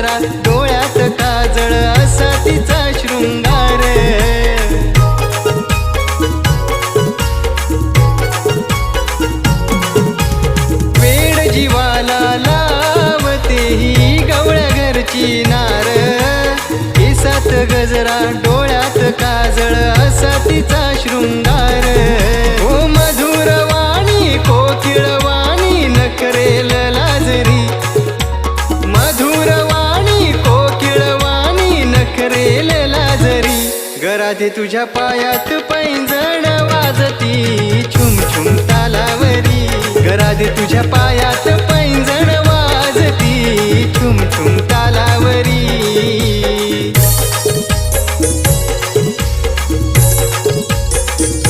गजरा डोळ्यात काजळ असा तिचा शृंगार वेड जीवाला लावते ही गवळ्या घरची नार केसात गजरा डोळ्यात काजळ असा तिचा शृंगार ओ मधुरवाणी कोकिळवाणी नखरेल लाजरी मधुरवाणी कोकिळवाणी नखरेल लाजरी गराधे तुझ्या पायात पैंजण वाजती छुम छुम तालावरी गराधे तुझ्या पायात